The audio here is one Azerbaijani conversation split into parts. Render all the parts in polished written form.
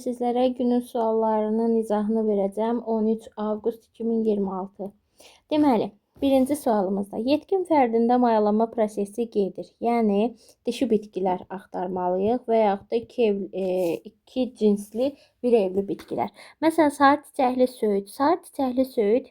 Sizlərə günün suallarının izahını verəcəm. 13 avqust 2026. Deməli, birinci sualımızda yetkin fərdində mayalama prosesi gedir. Yəni, dişi bitkilər axtarmalıyıq və yaxud da iki cinsli bir evli bitkilər. Məsələn, sarı çiçəkli söyüd. Sarı çiçəkli söyüd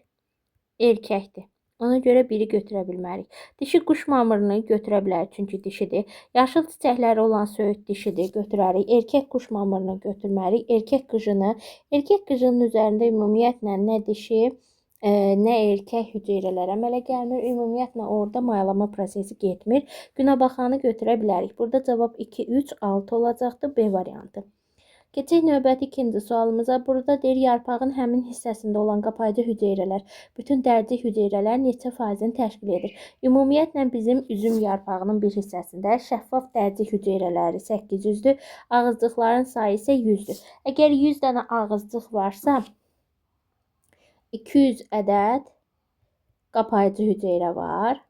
erkəkdir. Ona görə biri götürə bilmərik. Dişi quş mamırını götürə bilərik, çünki dişidir. Yaşıl çiçəkləri olan söyüd dişidir, götürərik. Erkək quş mamırını götürmərik. Erkək qıjını. Erkək qıjının üzərində ümumiyyətlə nə dişi, nə erkək hüceyrələr əmələ gəlmir. Ümumiyyətlə orada mayalama prosesi getmir. Günəbaxanı götürə bilərik. Burada cavab 2, 3, 6 olacaqdır. B variantı. Keçək növbəti ikinci sualımıza. Burada deyir, yarpağın həmin hissəsində olan qapayıcı hüceyrələr, bütün dərci hüceyrələr neçə faizini təşkil edir? Ümumiyyətlə bizim üzüm yarpağının bir hissəsində şəffaf dərci hüceyrələri 800-dür, ağızcıqların sayı isə 100-dür. Əgər 100 dənə ağızcıq varsa, 200 ədəd qapayıcı hüceyrə var.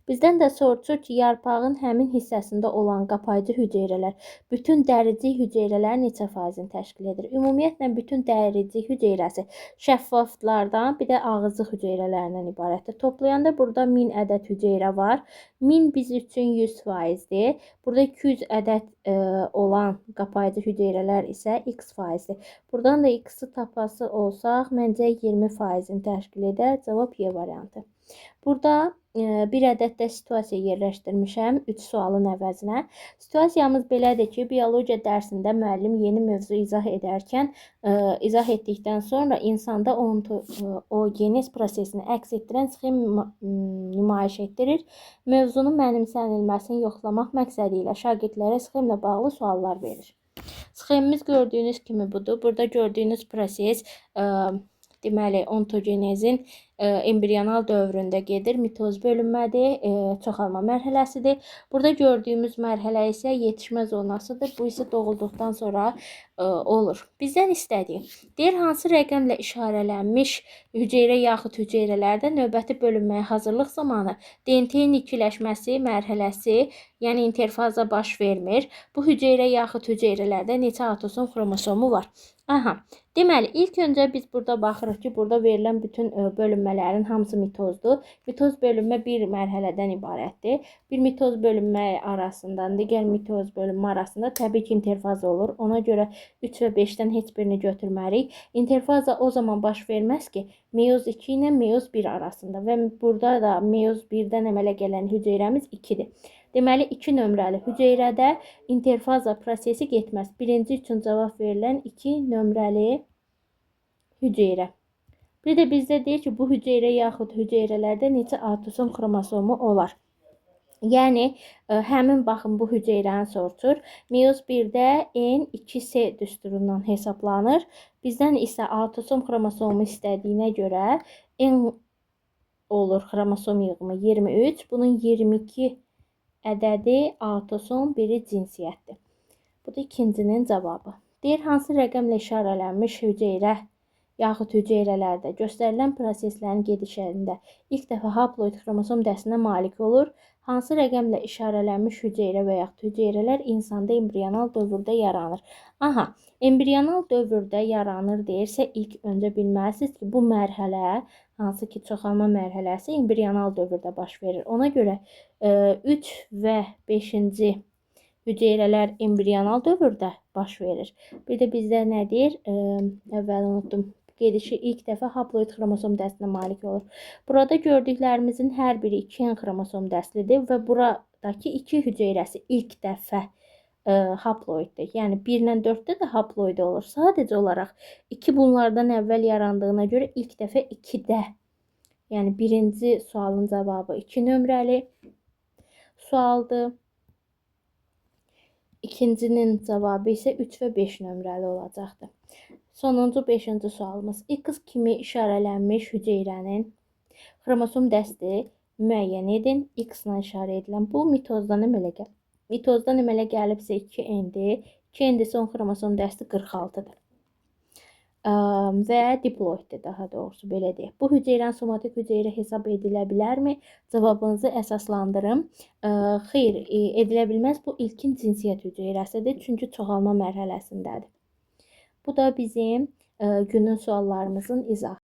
Bizdən də soruşur ki, yarpağın həmin hissəsində olan qapayıcı hüceyrələr, bütün dərici hüceyrələr neçə faizini təşkil edir? Ümumiyyətlə, bütün dərici hüceyrəsi şəffaflardan, bir də ağızcıq hüceyrələrindən ibarətdir. Toplayanda burada 1000 ədəd hüceyrə var. 1000 biz üçün 100%dir. Burada 200 ədəd olan qapayıcı hüceyrələr isə x faizdir. Buradan da x-i tapası olsaq, məncə 20%-ni təşkil edər. Cavab Y variantı. Burada bir ədəd də situasiya yerləşdirmişəm 3 sualın əvəzinə. Situasiyamız belədir ki, biologiya dərsində müəllim yeni mövzu izah edərkən, izah etdikdən sonra insanda ontogenes prosesini əks etdirən sxem nümayiş etdirir. Mövzunun mənimsənilməsini yoxlamaq məqsədi ilə şagirdlərə sxemlə bağlı suallar verir. Sxemimiz gördüyünüz kimi budur. Burada gördüyünüz proses deməli, ontogenezin embrional dövründə gedir. Mitoz bölünmədir, çoxalma mərhələsidir. Burada gördüyümüz mərhələ isə yetişmə zonasıdır. Bu isə doğulduqdan sonra olur. Bizdən istədiyi. Deyir, hansı rəqəmlə işarələnmiş hüceyrə yaxud hüceyrələrdə növbəti bölünməyə hazırlıq zamanı DNT-nin ikiləşməsi mərhələsi, yəni interfaza baş vermir. Bu hüceyrə yaxud hüceyrələrdə neçə atosom xromosomu var? Aha. Deməli, ilk öncə biz burada baxırıq ki, burada verilən bütün bölünmələrin hamısı mitozdur. Mitoz bölünmə bir mərhələdən ibarətdir. Bir mitoz bölünmə arasından digər mitoz bölünmə arasında təbii ki, interfaza olur. Ona görə 3 və 5-dən heç birini götürmərik. Interfaza o zaman baş verməz ki, meyoz 2 ilə meyoz 1 arasında və burada da meyoz 1-dən əmələ gələn hüceyrəmiz 2-dir. Deməli, 2 nömrəli hüceyrədə interfaza prosesi getməz. Birinci üçün cavab verilən 2 nömrəli hüceyrə. Bir də bizdə deyir ki, bu hüceyrə yaxud hüceyrələrdə neçə atosom xromosomu olar? Yəni, həmin baxın bu hüceyrəni soruşur. Meyoz 1-də N2C düsturundan hesablanır. Bizdən isə atosom xromosomu istədiyinə görə N olur xromosom yığımı 23. Bunun 22 ədədi atosom, biri cinsiyyətdir. Bu da ikincinin cavabı. Deyir, hansı rəqəmlə işarələnmiş hüceyrə yaxud hüceyrələrdə göstərilən proseslərin gedişində ilk dəfə haploid xromosom dəstinə malik olur? Hansı rəqəmlə işarələnmiş hüceyrə və yaxud hüceyrələr insanda embrional dövrdə yaranır? Aha, embrional dövrdə yaranır deyirsə, ilk öncə bilməlisiniz ki, bu mərhələ, hansı ki, çoxalma mərhələsi embrional dövrdə baş verir. Ona görə 3 və 5-ci hüceyrələr embrional dövrdə baş verir. Bir də bizdə nə deyir? Əvvəl unutdum. Gedişi ilk dəfə haploid xromosom dəstinə malik olur. Burada gördüklərimizin hər biri 2N xromosom dəslidir və buradakı 2 hüceyrəsi ilk dəfə haploiddir. Yəni 1 ilə 4-də də haploid olur. Sadəcə olaraq 2 bunlardan əvvəl yarandığına görə ilk dəfə 2-də. Yəni birinci sualın cavabı 2 nömrəli sualdır. İkincinin cavabı isə 3 və 5 nömrəli olacaqdır. Sonuncu 5-ci sualımız. X kimi işarələnmiş hüceyrənin xromosom dəsti müəyyən edin. X-la işarə edilən bu mitozdan əmələ gəlir. Mitozdan əmələ gəlibsə 2N-dir. 2N-dir, son xromosom dəsti 46-dır. və diploiddir daha doğrusu belə deyək. Bu hüceyrə somatik hüceyrə hesab edilə bilərmi? Cavabınızı əsaslandırın. Xeyr, edilə bilməz. Bu ilkin cinsiyyət hüceyrəsidir, çünki çoxalma mərhələsindədir. Bu da bizim günün suallarımızın izahı.